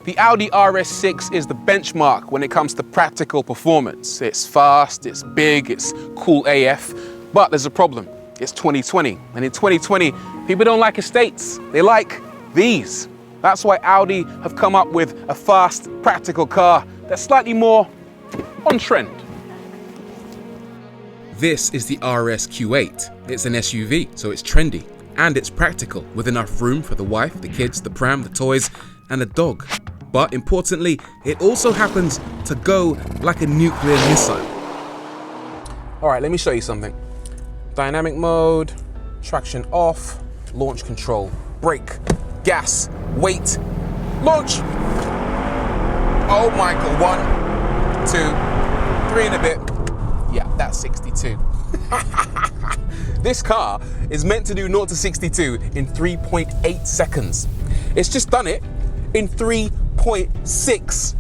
The Audi RS6 is the benchmark when it comes to practical performance. It's fast, it's big, it's cool AF, but there's a problem. It's 2020, and in 2020, people don't like estates. They like these. That's why Audi have come up with a fast, practical car that's slightly more on trend. This is the RSQ8. It's an SUV, so it's trendy, and it's practical, with enough room for the wife, the kids, the pram, the toys, and the dog. But importantly, it also happens to go like a nuclear missile. All right, let me show you something. Dynamic mode, traction off, launch control, brake, gas, wait, launch. Oh my God, 1, 2, 3 and a bit. Yeah, that's 62. This car is meant to do 0 to 62 in 3.8 seconds. It's just done it in 3.6.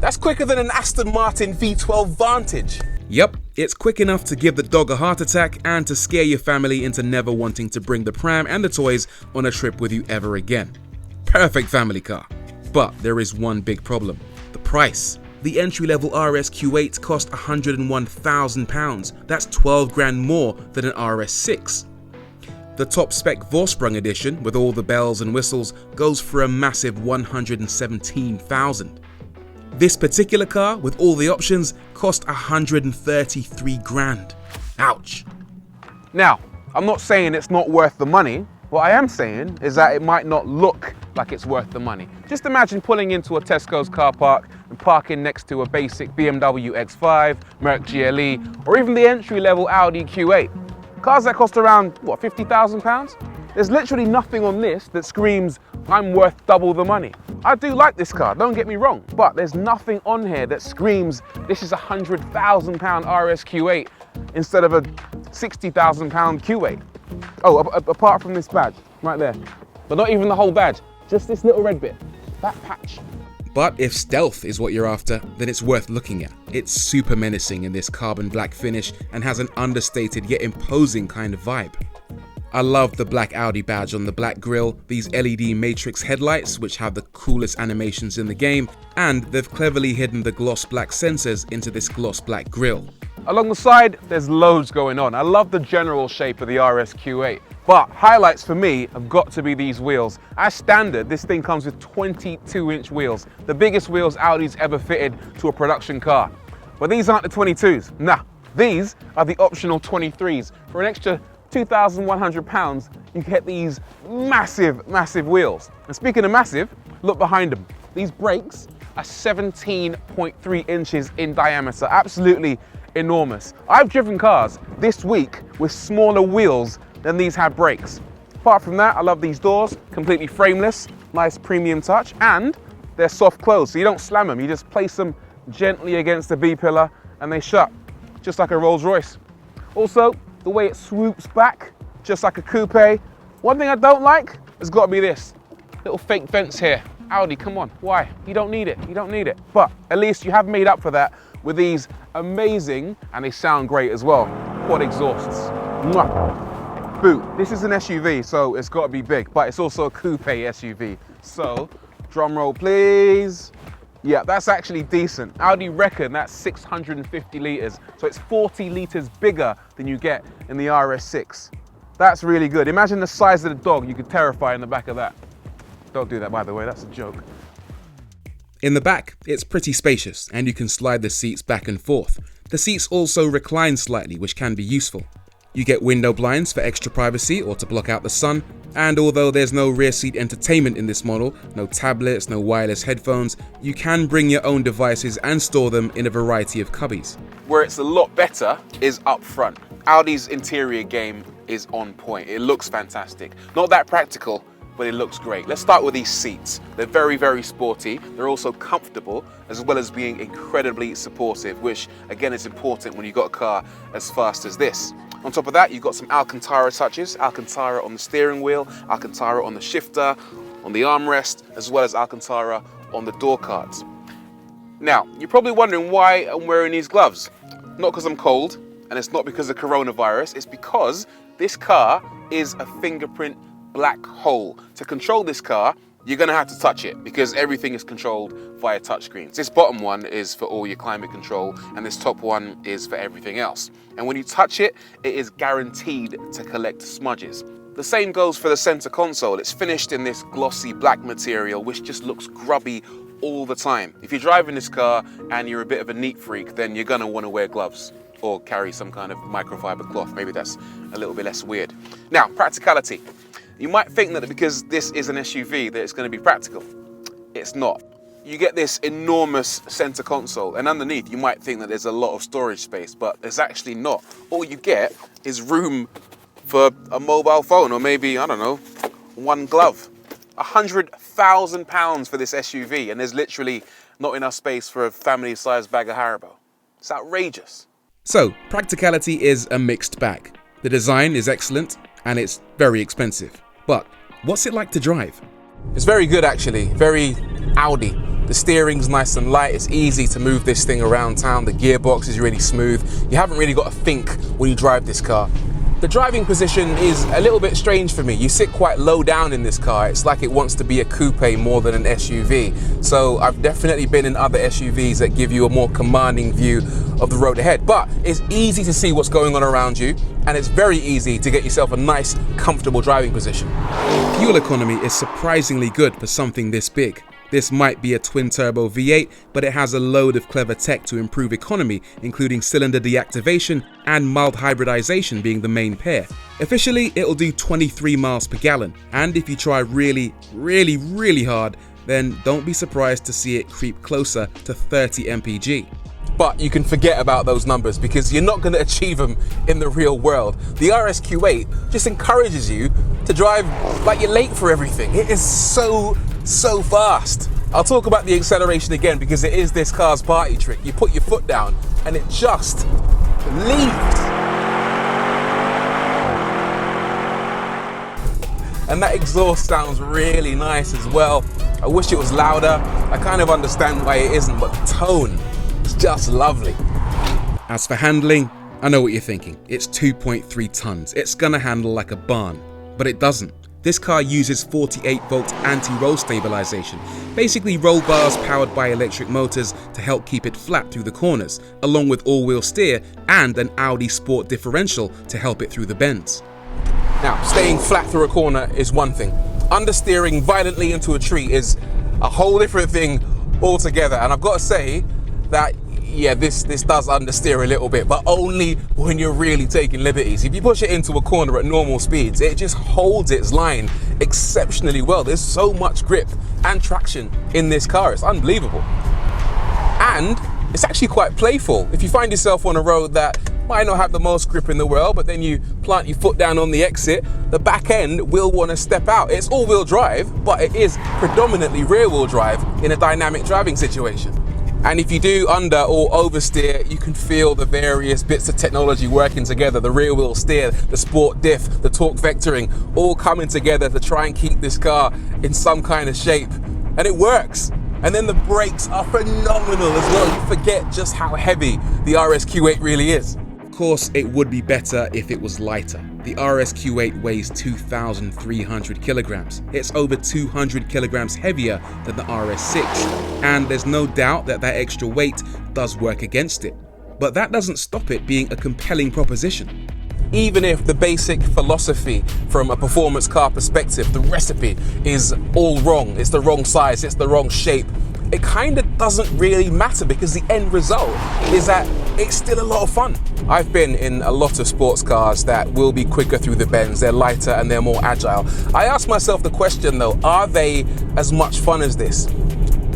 That's quicker than an Aston Martin V12 Vantage. Yep, it's quick enough to give the dog a heart attack and to scare your family into never wanting to bring the pram and the toys on a trip with you ever again. Perfect family car. But there is one big problem: the price. The entry-level RSQ8 cost £101,000. That's 12 grand more than an RS6. The top spec Vorsprung edition, with all the bells and whistles, goes for a massive £117,000. This particular car, with all the options, cost 133 grand. Ouch. Now, I'm not saying it's not worth the money. What I am saying is that it might not look like it's worth the money. Just imagine pulling into a Tesco's car park and parking next to a basic BMW X5, Merc GLE, or even the entry-level Audi Q8. Cars that cost around, what, £50,000? There's literally nothing on this that screams, I'm worth double the money. I do like this car, don't get me wrong, but there's nothing on here that screams, this is a £100,000 RSQ8 instead of a £60,000 Q8. Oh, apart from this badge, right there. But not even the whole badge, just this little red bit, that patch. But if stealth is what you're after, then it's worth looking at. It's super menacing in this carbon black finish and has an understated yet imposing kind of vibe. I love the black Audi badge on the black grille, these LED matrix headlights which have the coolest animations in the game, and they've cleverly hidden the gloss black sensors into this gloss black grille. Along the side, there's loads going on. I love the general shape of the RSQ8, but highlights for me have got to be these wheels. As standard, this thing comes with 22-inch wheels, the biggest wheels Audi's ever fitted to a production car. But these aren't the 22s, nah. These are the optional 23s. For an extra £2,100, you get these massive, massive wheels. And speaking of massive, look behind them. These brakes are 17.3 inches in diameter, absolutely enormous. I've driven cars this week with smaller wheels than these had brakes. Apart from that, I love these doors, completely frameless, nice premium touch, and they're soft close, so you don't slam them, you just place them gently against the B-pillar and they shut, just like a Rolls Royce. Also, the way it swoops back, just like a coupe. One thing I don't like has got to be this little fake fence here. Audi, come on, why? You don't need it, you don't need it. But at least you have made up for that with these amazing, and they sound great as well, quad exhausts. Mwah. Boot. This is an SUV, so it's got to be big, but it's also a coupe SUV. So, drum roll please. Yeah, that's actually decent. Audi reckon that's 650 litres, so it's 40 litres bigger than you get in the RS6. That's really good. Imagine the size of the dog you could terrify in the back of that. Don't do that, by the way, that's a joke. In the back, it's pretty spacious and you can slide the seats back and forth. The seats also recline slightly, which can be useful. You get window blinds for extra privacy or to block out the sun, and although there's no rear seat entertainment in this model, no tablets, no wireless headphones, you can bring your own devices and store them in a variety of cubbies. Where it's a lot better is up front. Audi's interior game is on point. It looks fantastic. Not that practical, but it looks great. Let's start with these seats. They're very, very sporty. They're also comfortable, as well as being incredibly supportive, which again is important when you've got a car as fast as this. On top of that, you've got some Alcantara touches, Alcantara on the steering wheel, Alcantara on the shifter, on the armrest, as well as Alcantara on the door cards. Now, you're probably wondering why I'm wearing these gloves. Not because I'm cold, and it's not because of coronavirus, it's because this car is a fingerprint black hole. To control this car, you're gonna have to touch it because everything is controlled via touchscreens. This bottom one is for all your climate control and this top one is for everything else. And when you touch it, it is guaranteed to collect smudges. The same goes for the center console. It's finished in this glossy black material which just looks grubby all the time. If you're driving this car and you're a bit of a neat freak, then you're gonna wanna wear gloves or carry some kind of microfiber cloth. Maybe that's a little bit less weird. Now, practicality. You might think that because this is an SUV that it's going to be practical. It's not. You get this enormous center console and underneath you might think that there's a lot of storage space, but there's actually not. All you get is room for a mobile phone or maybe, I don't know, one glove. £100,000 for this SUV and there's literally not enough space for a family-sized bag of Haribo. It's outrageous. So, practicality is a mixed bag. The design is excellent and it's very expensive. But what's it like to drive? It's very good actually, very Audi. The steering's nice and light, it's easy to move this thing around town, the gearbox is really smooth. You haven't really got to think when you drive this car. The driving position is a little bit strange for me. You sit quite low down in this car. It's like it wants to be a coupe more than an SUV. So I've definitely been in other SUVs that give you a more commanding view of the road ahead. But it's easy to see what's going on around you, and it's very easy to get yourself a nice, comfortable driving position. Fuel economy is surprisingly good for something this big. This might be a twin-turbo V8, but it has a load of clever tech to improve economy, including cylinder deactivation and mild hybridization being the main pair. Officially, it'll do 23 miles per gallon, and if you try really hard, then don't be surprised to see it creep closer to 30 mpg. But you can forget about those numbers because you're not going to achieve them in the real world. The RSQ8 just encourages you to drive like you're late for everything. It is so fast. I'll talk about the acceleration again because it is this car's party trick. You put your foot down and it just leaves. And that exhaust sounds really nice as well. I wish it was louder. I kind of understand why it isn't, but the tone is just lovely. As for handling, I know what you're thinking. It's 2.3 tons. It's gonna handle like a barn, but it doesn't. This car uses 48-volt anti-roll stabilization, basically roll bars powered by electric motors to help keep it flat through the corners, along with all-wheel steer and an Audi Sport differential to help it through the bends. Now, staying flat through a corner is one thing. Understeering violently into a tree is a whole different thing altogether. And I've got to say that, yeah, this does understeer a little bit, but only when you're really taking liberties. If you push it into a corner at normal speeds, it just holds its line exceptionally well. There's so much grip and traction in this car. It's unbelievable. And it's actually quite playful. If you find yourself on a road that might not have the most grip in the world, but then you plant your foot down on the exit, the back end will want to step out. It's all-wheel drive, but it is predominantly rear-wheel drive in a dynamic driving situation. And if you do under or oversteer, you can feel the various bits of technology working together. The rear wheel steer, the sport diff, the torque vectoring, all coming together to try and keep this car in some kind of shape. And it works. And then the brakes are phenomenal as well. You forget just how heavy the RSQ8 really is. Of course, it would be better if it was lighter. The RSQ8 weighs 2,300 kilograms. It's over 200 kilograms heavier than the RS6, and there's no doubt that that extra weight does work against it. But that doesn't stop it being a compelling proposition. Even if the basic philosophy from a performance car perspective, the recipe is all wrong, it's the wrong size, it's the wrong shape, it kind of doesn't really matter because the end result is that it's still a lot of fun. I've been in a lot of sports cars that will be quicker through the bends, they're lighter and they're more agile. I ask myself the question though, are they as much fun as this?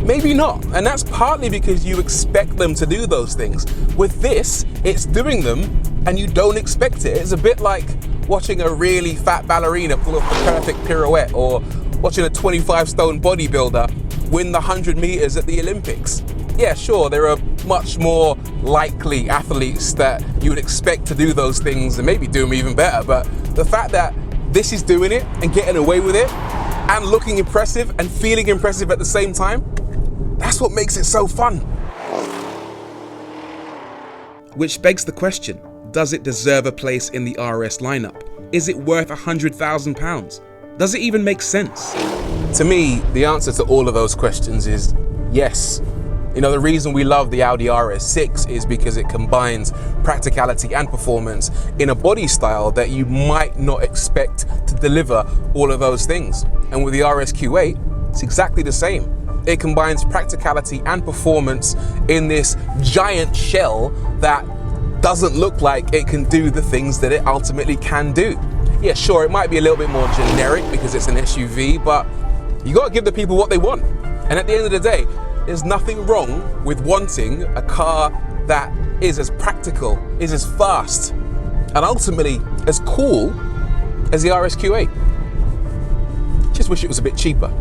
Maybe not, and that's partly because you expect them to do those things. With this, it's doing them and you don't expect it. It's a bit like watching a really fat ballerina pull off the perfect pirouette, or watching a 25-stone bodybuilder win the 100 meters at the Olympics. Yeah, sure, there are much more likely athletes that you would expect to do those things and maybe do them even better, but the fact that this is doing it and getting away with it and looking impressive and feeling impressive at the same time, that's what makes it so fun. Which begs the question, does it deserve a place in the RS lineup? Is it worth £100,000? Does it even make sense? To me, the answer to all of those questions is yes. You know, the reason we love the Audi RS6 is because it combines practicality and performance in a body style that you might not expect to deliver all of those things. And with the RSQ8, it's exactly the same. It combines practicality and performance in this giant shell that doesn't look like it can do the things that it ultimately can do. Yeah, sure, it might be a little bit more generic because it's an SUV, but you gotta give the people what they want. And at the end of the day, there's nothing wrong with wanting a car that is as practical, is as fast, and ultimately as cool as the RSQ8. Just wish it was a bit cheaper.